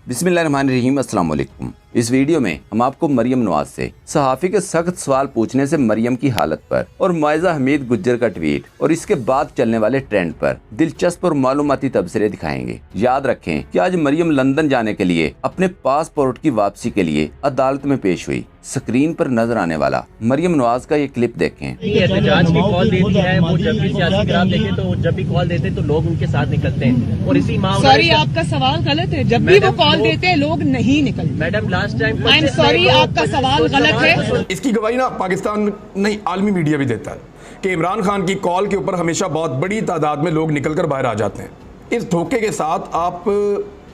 बिस्मिल्लाहिर्रहमानिर्रहीम, अस्सलाम वालेकुम। इस वीडियो में हम आपको मरियम नवाज से सहाफ़ी के सख्त सवाल पूछने से मरियम की हालत पर और मुआज़ा हमीद गुज्जर का ट्वीट और इसके बाद चलने वाले ट्रेंड पर दिलचस्प और मालूमाती तबसरे दिखाएंगे। याद रखें कि आज मरियम लंदन जाने के लिए अपने पासपोर्ट की वापसी के लिए अदालत में पेश हुई। स्क्रीन पर नजर आने वाला मरियम नवाज का ये क्लिप देखें। एहतजाज की कॉल देती है वो, जब भी सियासी ग्राफ देखे तो जब भी कॉल देते तो लोग उनके साथ निकलते हैं और इसी मामले। सॉरी, आपका सवाल गलत है। जब भी वो कॉल देते हैं लोग नहीं निकलते। Madam last time I am sorry, आपका सवाल गलत है। इसकी गवाही ना पाकिस्तान नहीं आलमी मीडिया भी देता है कि इमरान खान की कॉल के ऊपर हमेशा बहुत बड़ी तादाद में लोग निकलकर बाहर आ जाते हैं। इस धोखे के साथ आप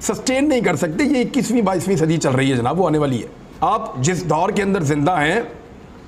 सस्टेन नहीं कर सकते। ये 21वीं 22वीं सदी चल रही है जनाब, वो आने वाली है। आप जिस दौर के अंदर जिंदा हैं,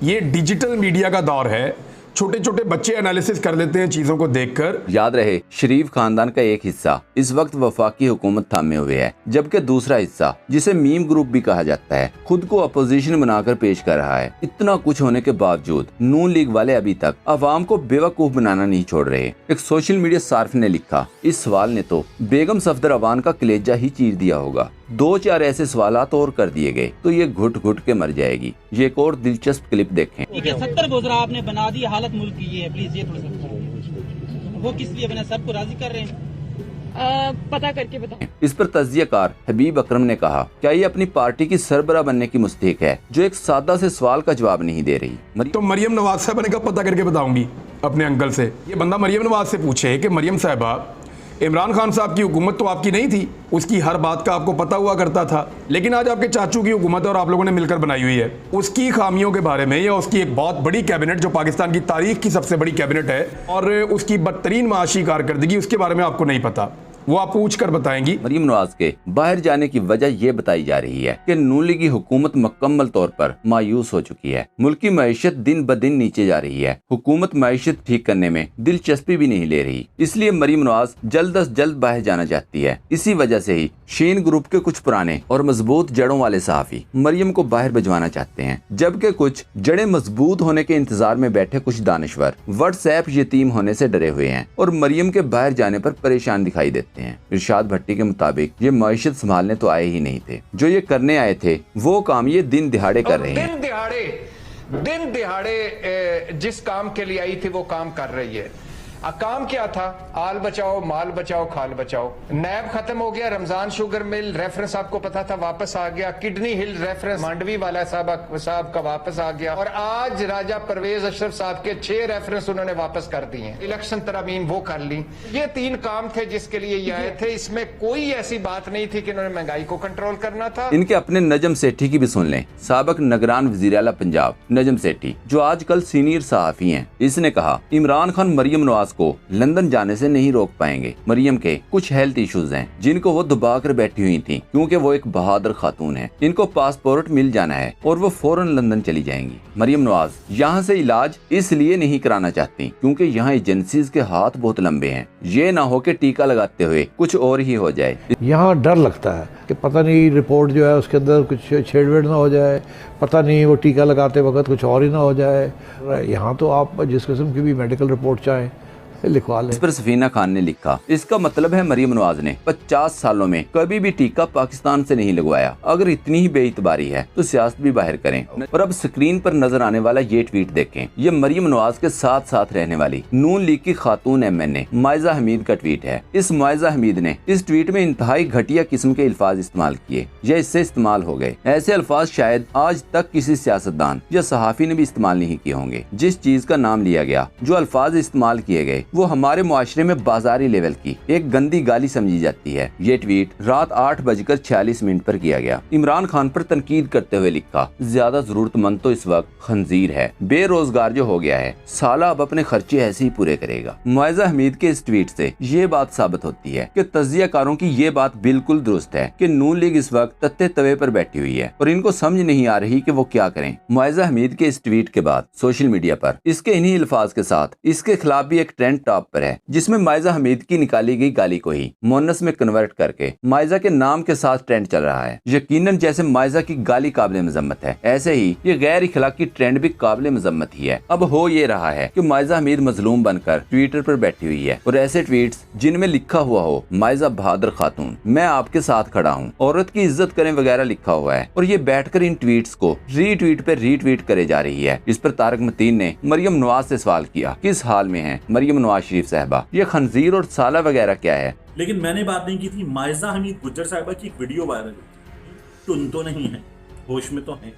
ये डिजिटल मीडिया का दौर है। छोटे छोटे बच्चे एनालिसिस कर लेते हैं चीजों को देखकर। याद रहे, शरीफ खानदान का एक हिस्सा इस वक्त वफाकी हुकूमत थामे हुए है, जबकि दूसरा हिस्सा, जिसे मीम ग्रुप भी कहा जाता है, खुद को अपोजिशन बनाकर पेश कर रहा है। इतना कुछ होने के बावजूद नून लीग वाले अभी तक अवाम को बेवकूफ बनाना नहीं छोड़ रहे। एक सोशल मीडिया सार्फ ने लिखा, इस सवाल ने तो बेगम सफदर अवान का कलेजा ही चीर दिया होगा। 2-4 ऐसे सवालात और कर दिए गए तो ये घुट घुट के मर जाएगी। ये एक और दिलचस्प क्लिप देखें। 70 गुजरा आपने बना दी हालत मुल्क की। ये प्लीज ये थोड़ा सा वो किस लिए बना, सबको राजी कर रहे हैं? पता करके बताओ। इस पर तज्जियाकार हबीब अकरम ने कहा, क्या ये अपनी पार्टी की सरबरा बनने की मुस्तहिक है जो एक सादा से सवाल का जवाब नहीं दे रही। तो मरियम नवाज साहब ने कहा पता करके बताऊंगी अपने अंकल से। ये बंदा मरियम नवाज से पूछे कि मरियम साहबा, इमरान खान साहब की हुकूमत तो आपकी नहीं थी, उसकी हर बात का आपको पता हुआ करता था, लेकिन आज आपके चाचू की हुकूमत और आप लोगों ने मिलकर बनाई हुई है। उसकी खामियों के बारे में या उसकी एक बहुत बड़ी कैबिनेट जो पाकिस्तान की तारीख की सबसे बड़ी कैबिनेट है और उसकी बदतरीन माशी कारकर्दगी, उसके बारे में आपको नहीं पता, वो आप पूछ कर बताएंगी। मरियम नवाज के बाहर जाने की वजह ये बताई जा रही है कि नून लीगी हुकूमत मुकम्मल तौर पर मायूस हो चुकी है। मुल्क की मईशत दिन ब दिन नीचे जा रही है। हुकूमत मईशत ठीक करने में दिलचस्पी भी नहीं ले रही, इसलिए मरियम नवाज जल्द अज जल्द बाहर जाना चाहती है। इसी वजह से ही शीन ग्रुप के कुछ पुराने और मजबूत जड़ों वाले सहाफी मरियम को बाहर भिजवाना चाहते हैं, जबकि कुछ जड़ें मजबूत होने के इंतजार में बैठे कुछ दानिश्वर व्हाट्सएप यतीम होने से डरे हुए हैं और मरियम के बाहर जाने पर परेशान दिखाई देते हैं। इरशाद भट्टी के मुताबिक ये मईशत संभालने तो आए ही नहीं थे, जो ये करने आए थे वो काम ये दिन दिहाड़े कर रहे हैं। दिन दिहाड़े जिस काम के लिए आई थी वो काम कर रही है। काम क्या था? आल बचाओ, माल बचाओ, खाल बचाओ। नैब खत्म हो गया, रमजान शुगर मिल रेफरेंस आपको पता था वापस आ गया, किडनी हिल रेफरेंस मांडवी वाला साहब का वापस आ गया, और आज राजा परवेज अशरफ साहब के 6 रेफरेंस उन्होंने वापस कर दिए। इलेक्शन तरमीम वो कर ली। ये 3 काम थे जिसके लिए ये आए थे। इसमें कोई ऐसी बात नहीं थी कि इन्होंने महंगाई को कंट्रोल करना था। इनके अपने नजम सेठी की भी सुन लें। साबिक निगरान वजीर आला पंजाब नजम सेठी, जो आजकल सीनियर सहाफी हैं, इसने कहा, इमरान खान मरियम नवाज को लंदन जाने से नहीं रोक पाएंगे। मरियम के कुछ हेल्थ इश्यूज हैं जिनको वो दबा कर बैठी हुई थी, क्योंकि वो एक बहादुर खातून है। इनको पासपोर्ट मिल जाना है और वो फौरन लंदन चली जाएंगी। मरियम नवाज यहाँ से इलाज इसलिए नहीं कराना चाहती क्योंकि यहाँ एजेंसीज के हाथ बहुत लंबे हैं। ये ना हो कि टीका लगाते हुए कुछ और ही हो जाए। यहाँ डर लगता है कि पता नहीं रिपोर्ट जो है उसके अंदर कुछ छेड़छाड़ ना हो जाए, पता नहीं वो टीका लगाते वक्त कुछ और ही ना हो जाए। यहाँ तो आप जिस किस्म की भी मेडिकल रिपोर्ट चाहें लिखवा लें। इस पर सफीना खान ने लिखा, इसका मतलब है मरियम नवाज ने 50 सालों में कभी भी टीका पाकिस्तान से नहीं लगवाया। अगर इतनी ही बेइतबारी है तो सियासत भी बाहर करें। और अब स्क्रीन पर नजर आने वाला ये ट्वीट देखें। ये मरियम नवाज के साथ साथ रहने वाली नून लीग की खातून MNA मुआज़ा हमीद का ट्वीट है। इस मुआज़ा हमीद ने इस ट्वीट में इंतहाई घटिया किस्म के अल्फाज इस्तेमाल किए या इससे इस्तेमाल हो गए। ऐसे अल्फाज शायद आज तक किसी सियासतदान या सहाफी ने भी इस्तेमाल नहीं किए होंगे। जिस चीज का नाम लिया गया, जो अल्फाज इस्तेमाल किए गए, वो हमारे मुआशरे में बाजारी लेवल की एक गंदी गाली समझी जाती है। ये ट्वीट रात 8:46 पर किया गया। इमरान खान पर तनकीद करते हुए लिखा, ज्यादा जरूरतमंद तो इस वक्त खंजीर है, बेरोजगार जो हो गया है, साला अब अपने खर्चे ऐसे ही पूरे करेगा। मुआज़ा हमीद के इस ट्वीट से ये बात साबित होती है कि तज्जियाकारों की ये बात बिल्कुल दुरुस्त है कि नून लीग इस वक्त तत्ते तवे पर बैठी हुई है और इनको समझ नहीं आ रही कि वो क्या करें। मुआज़ा हमीद के इस ट्वीट के बाद सोशल मीडिया पर इसके इन्हीं अल्फाज के साथ इसके खिलाफ भी एक ट्रेंड ट्रेंड टॉप पर है, जिसमें माइजा हमीद की निकाली गई गाली को ही मुअन्नस में कन्वर्ट करके माइजा के नाम के साथ ट्रेंड चल रहा है। यकीनन जैसे माइजा की गाली काबिल मजम्मत है, ऐसे ही ये गैर इखलाकी ट्रेंड भी काबिल मजम्मत ही है। अब हो ये रहा है कि माइजा हमीद मजलूम बनकर ट्विटर पर बैठी हुई है और ऐसे ट्वीट्स जिनमें लिखा हुआ हो माइजा बहादुर खातून, मैं आपके साथ खड़ा हूँ, औरत की इज्जत करें वगैरह लिखा हुआ है, और ये बैठकर इन ट्वीट्स को रीट्वीट पे रीट्वीट करे जा रही है। इस पर तारक मतीन ने मरियम नवाज से सवाल किया, किस हाल में है मरियम नवाज शरीफ साहबा, ये खंजीर और साला वगैरह क्या है। लेकिन मैंने बात नहीं की थी माइजा हमीद गुज्जर साहिबा की एक वीडियो वायरल हुई थी, टुन तो नहीं है, होश में तो है,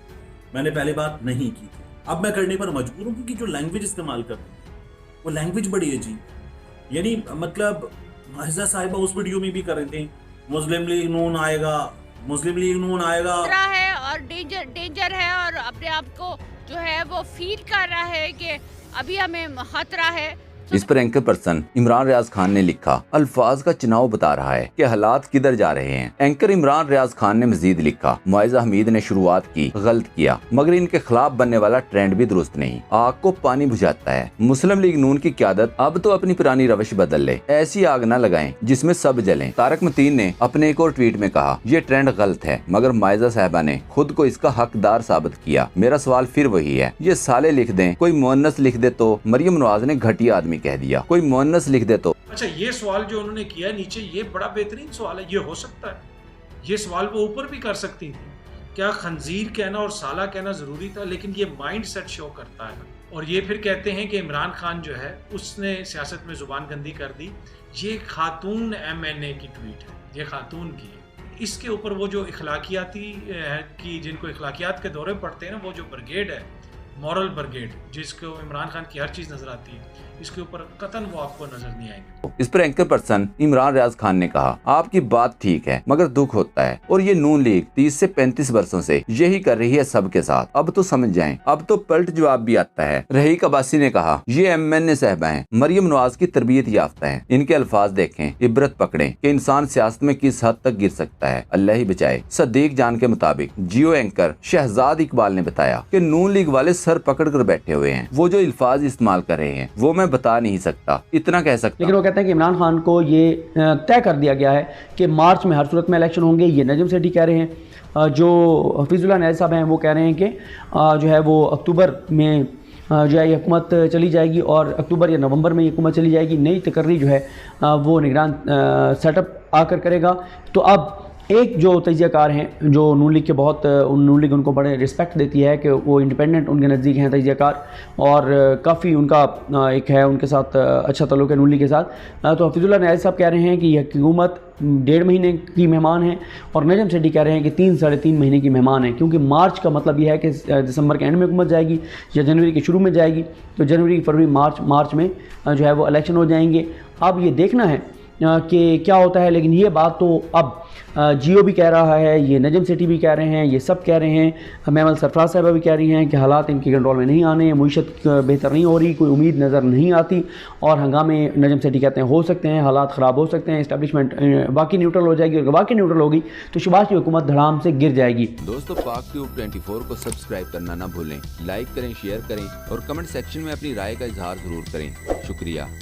मैंने पहले बात नहीं की थी, अब मैं करने पर मजबूर हूँ क्योंकि जो लैंग्वेज इस्तेमाल कर रही है वो लैंग्वेज बड़ी अजीब, यानी मतलब माइजा साहिबा उस वीडियो में भी कर रहे थे मुस्लिम लीग नून आएगा, मुस्लिम लीग नून आएगा है और डेंजर है, और अपने आप को जो है वो फील कर रहा है कि अभी हमें खतरा है। इस पर एंकर पर्सन इमरान रियाज खान ने लिखा, अल्फाज का चुनाव बता रहा है कि हालात किधर जा रहे हैं। एंकर इमरान रियाज खान ने मजीद लिखा, माइजा हमीद ने शुरुआत की, गलत किया, मगर इनके खिलाफ बनने वाला ट्रेंड भी दुरुस्त नहीं, आग को पानी बुझाता है। मुस्लिम लीग नून की क़यादत अब तो अपनी पुरानी रवश बदल ले, ऐसी आग न लगाएं जिसमें सब जलें। तारक मतीन ने अपने एक और ट्वीट में कहा, ये ट्रेंड गलत है, मगर माइजा साहबा ने खुद को इसका हकदार साबित किया। मेरा सवाल फिर वही है, ये साले लिख दें, कोई मुअन्नस लिख दे तो मरियम नवाज ने घटिया आदमी कह दिया, कोई मुअन्नस लिख दे तो। अच्छा, ये सवाल जो उन्होंने किया नीचे, ये बड़ा बेहतरीन सवाल है। ये हो सकता है, ये सवाल वो ऊपर भी कर सकती थी, क्या खंजीर कहना और साला कहना जरूरी था? लेकिन ये माइंड सेट शो करता है। और ये फिर कहते हैं कि इमरान खान जो है उसने सियासत में जुबान गंदी कर दी। ये खातून MNA की ट्वीट है, ये खातून की है। इसके ऊपर वो जो इखलाकियाती की, जिनको इखलाकियात के दौरे पड़ते हैं ना, वो जो ब्रिगेड है, मॉरल ब्रिगेड, जिसको इमरान खान की हर चीज नजर आती है, इसके ऊपर कतन वो आपको नजर नहीं आएंगे। इस पर एंकर पर्सन इमरान रियाज खान ने कहा, आपकी बात ठीक है, मगर दुख होता है, और ये नून लीग 30 से 35 वर्षों से यही कर रही है सबके साथ, अब तो समझ जाएं, अब तो पलट जवाब भी आता है। रहीक अब्बासी ने कहा, ये MNA साहबा हैं, मरियम नवाज की तरबियत याफ्ता है, इनके अल्फाज देखें, इबरत पकड़ें कि इंसान सियासत में किस हद तक गिर सकता है, अल्लाह ही बचाए। सदीक जान के मुताबिक जियो एंकर शहजाद इकबाल ने बताया कि नून लीग वाले सर पकड़ कर बैठे हुए हैं, वो जो अल्फाज इस्तेमाल कर रहे हैं वो मैं बता नहीं सकता, इतना कह सकता। लेकिन वो कहते हैं कि इमरान खान को ये तय कर दिया गया है कि मार्च में हर सूरत में इलेक्शन होंगे। ये नजम सेठी कह रहे हैं, जो हफीजुल्लाह नैद साहब हैं वो कह रहे हैं कि जो है वो अक्टूबर में जो है ये हुकूमत चली जाएगी, और अक्टूबर या नवंबर में ये हुकूमत चली जाएगी। नई तकर्री जो है वो निगरान सेटअप आकर करेगा। तो अब एक जो तजियाकार हैं, जो नून लीग के बहुत नून लीग उनको बड़े रिस्पेक्ट देती है कि वो इंडिपेंडेंट उनके नज़दीक हैं तजियाकार, और काफ़ी उनका एक है उनके साथ अच्छा ताल्लुक़ है नून लीग के साथ। तो हफीजुल्लाह नैद साहब कह रहे हैं कि यह हुकूमत 1.5 महीने की मेहमान है, और नजम सेठी कह रहे हैं कि 3 साढ़े 3 महीने की मेहमान है, क्योंकि मार्च का मतलब यह है कि दिसंबर के एंड में हुकूमत जाएगी या जनवरी के शुरू में जाएगी। तो जनवरी, फरवरी, मार्च में जो है वो इलेक्शन हो जाएंगे। अब ये देखना है कि क्या होता है, लेकिन ये बात तो अब जियो भी कह रहा है, ये नजम सेठी भी कह रहे हैं, ये सब कह रहे हैं, मेमल सरफराज साहबा भी कह रही हैं कि हालात इनके कंट्रोल में नहीं आने, मुईशत बेहतर नहीं हो रही, कोई उम्मीद नज़र नहीं आती, और हंगामे नजम सेठी कहते हैं हो सकते हैं, हालात ख़राब हो सकते हैं, इस्टेब्लिशमेंट बाकी न्यूट्रल हो जाएगी, और बाकी न्यूट्रल होगी तो शहबाज की हुकूमत धड़ाम से गिर जाएगी। दोस्तों, पाक ट्यूब 24 को सब्सक्राइब करना ना भूलें, लाइक करें, शेयर करें और कमेंट सेक्शन में अपनी राय का इजहार जरूर करें। शुक्रिया।